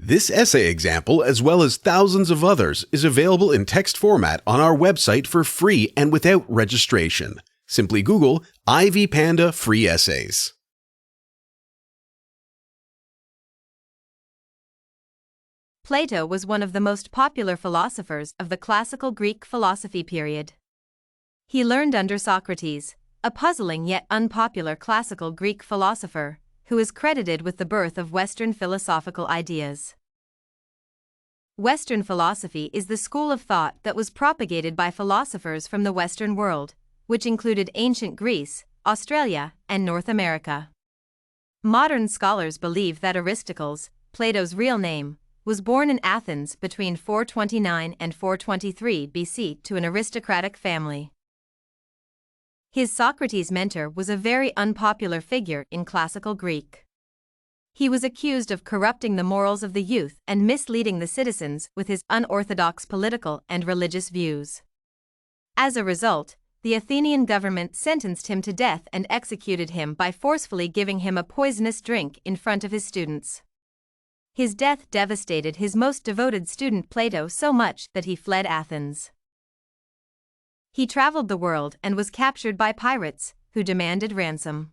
This essay example, as well as thousands of others, is available in text format on our website for free and without registration. Simply Google Ivy Panda Free Essays. Plato was one of the most popular philosophers of the classical Greek philosophy period. He learned under Socrates, a puzzling yet unpopular classical Greek philosopher, who is credited with the birth of Western philosophical ideas. Western philosophy is the school of thought that was propagated by philosophers from the Western world, which included ancient Greece, Australia, and North America. Modern scholars believe that Aristocles, Plato's real name, was born in Athens between 429 and 423 BC to an aristocratic family. His Socrates mentor was a very unpopular figure in classical Greek. He was accused of corrupting the morals of the youth and misleading the citizens with his unorthodox political and religious views. As a result, the Athenian government sentenced him to death and executed him by forcefully giving him a poisonous drink in front of his students. His death devastated his most devoted student Plato so much that he fled Athens. He traveled the world and was captured by pirates, who demanded ransom.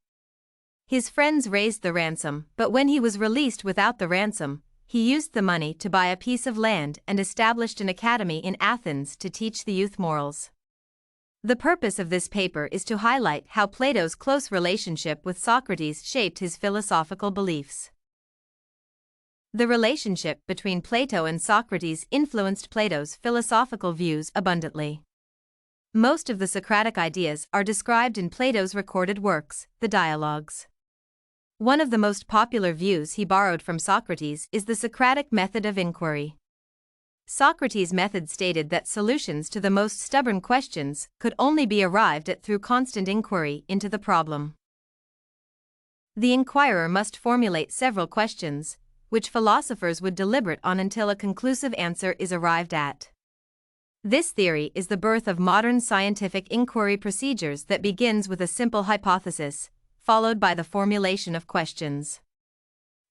His friends raised the ransom, but when he was released without the ransom, he used the money to buy a piece of land and established an academy in Athens to teach the youth morals. The purpose of this paper is to highlight how Plato's close relationship with Socrates shaped his philosophical beliefs. The relationship between Plato and Socrates influenced Plato's philosophical views abundantly. Most of the Socratic ideas are described in Plato's recorded works, the Dialogues. One of the most popular views he borrowed from Socrates is the Socratic method of inquiry. Socrates' method stated that solutions to the most stubborn questions could only be arrived at through constant inquiry into the problem. The inquirer must formulate several questions, which philosophers would deliberate on until a conclusive answer is arrived at. This theory is the birth of modern scientific inquiry procedures that begins with a simple hypothesis, followed by the formulation of questions.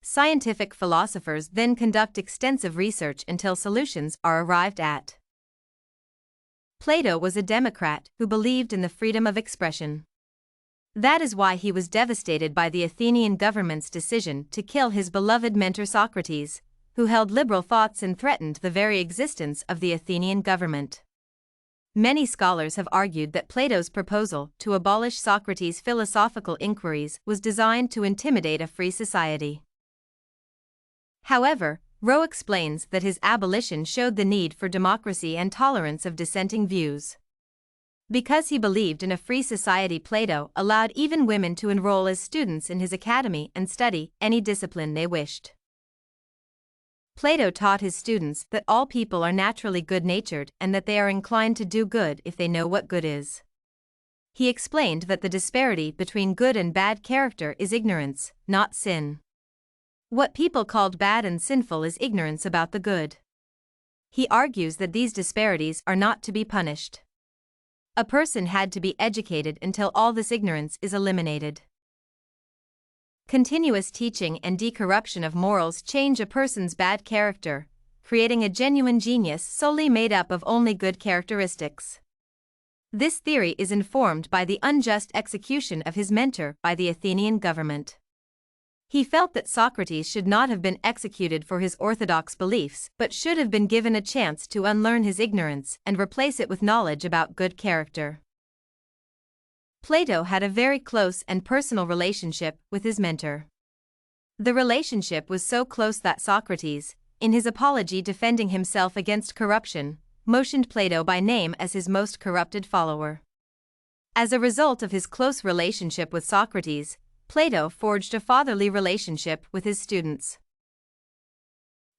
Scientific philosophers then conduct extensive research until solutions are arrived at. Plato was a democrat who believed in the freedom of expression. That is why he was devastated by the Athenian government's decision to kill his beloved mentor Socrates, who held liberal thoughts and threatened the very existence of the Athenian government. Many scholars have argued that Plato's proposal to abolish Socrates' philosophical inquiries was designed to intimidate a free society. However, Rowe explains that his abolition showed the need for democracy and tolerance of dissenting views. Because he believed in a free society, Plato allowed even women to enroll as students in his academy and study any discipline they wished. Plato taught his students that all people are naturally good-natured and that they are inclined to do good if they know what good is. He explained that the disparity between good and bad character is ignorance, not sin. What people called bad and sinful is ignorance about the good. He argues that these disparities are not to be punished. A person had to be educated until all this ignorance is eliminated. Continuous teaching and decorruption of morals change a person's bad character, creating a genuine genius solely made up of only good characteristics. This theory is informed by the unjust execution of his mentor by the Athenian government. He felt that Socrates should not have been executed for his orthodox beliefs but should have been given a chance to unlearn his ignorance and replace it with knowledge about good character. Plato had a very close and personal relationship with his mentor. The relationship was so close that Socrates, in his apology defending himself against corruption, motioned Plato by name as his most corrupted follower. As a result of his close relationship with Socrates, Plato forged a fatherly relationship with his students.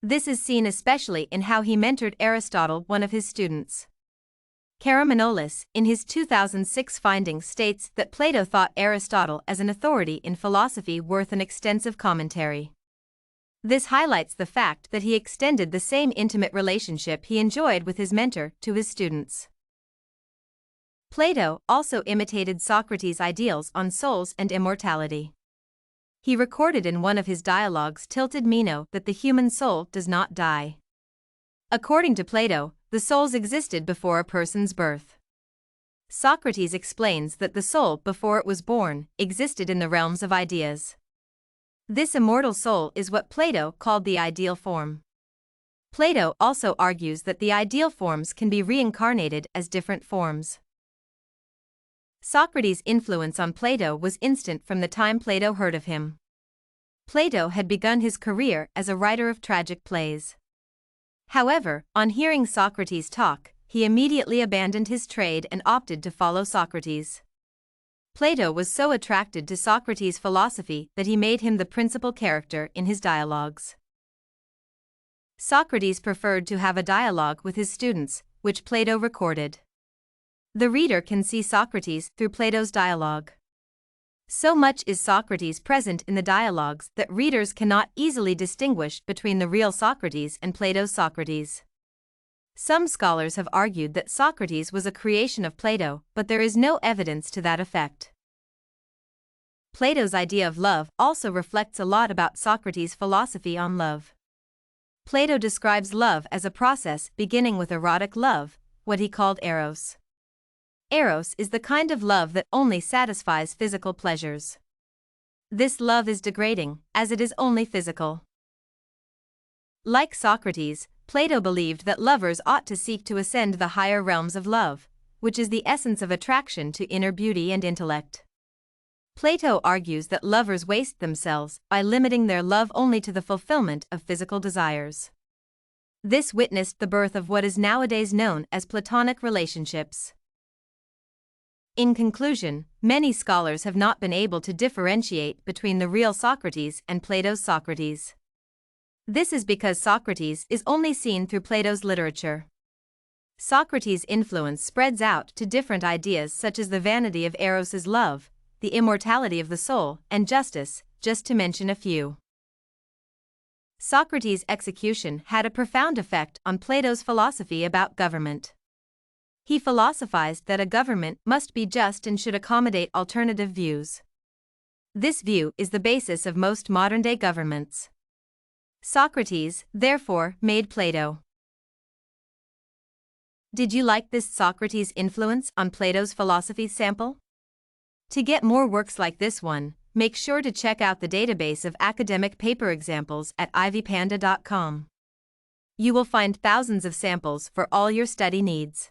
This is seen especially in how he mentored Aristotle, one of his students. Karamanolis, in his 2006 findings, states that Plato thought Aristotle as an authority in philosophy worth an extensive commentary. This highlights the fact that he extended the same intimate relationship he enjoyed with his mentor to his students. Plato also imitated Socrates' ideals on souls and immortality. He recorded in one of his dialogues tilted Meno that the human soul does not die. According to Plato, the souls existed before a person's birth. Socrates explains that the soul, before it was born, existed in the realms of ideas. This immortal soul is what Plato called the ideal form. Plato also argues that the ideal forms can be reincarnated as different forms. Socrates' influence on Plato was instant from the time Plato heard of him. Plato had begun his career as a writer of tragic plays. However, on hearing Socrates talk, he immediately abandoned his trade and opted to follow Socrates. Plato was so attracted to Socrates' philosophy that he made him the principal character in his dialogues. Socrates preferred to have a dialogue with his students, which Plato recorded. The reader can see Socrates through Plato's dialogue. So much is Socrates present in the dialogues that readers cannot easily distinguish between the real Socrates and Plato's Socrates. Some scholars have argued that Socrates was a creation of Plato, but there is no evidence to that effect. Plato's idea of love also reflects a lot about Socrates' philosophy on love. Plato describes love as a process beginning with erotic love, what he called eros. Eros is the kind of love that only satisfies physical pleasures. This love is degrading, as it is only physical. Like Socrates, Plato believed that lovers ought to seek to ascend the higher realms of love, which is the essence of attraction to inner beauty and intellect. Plato argues that lovers waste themselves by limiting their love only to the fulfillment of physical desires. This witnessed the birth of what is nowadays known as Platonic relationships. In conclusion, many scholars have not been able to differentiate between the real Socrates and Plato's Socrates. This is because Socrates is only seen through Plato's literature. Socrates' influence spreads out to different ideas such as the vanity of Eros's love, the immortality of the soul, and justice, just to mention a few. Socrates' execution had a profound effect on Plato's philosophy about government. He philosophized that a government must be just and should accommodate alternative views. This view is the basis of most modern-day governments. Socrates, therefore, made Plato. Did you like this Socrates' influence on Plato's philosophy sample? To get more works like this one, make sure to check out the database of academic paper examples at ivpanda.com. You will find thousands of samples for all your study needs.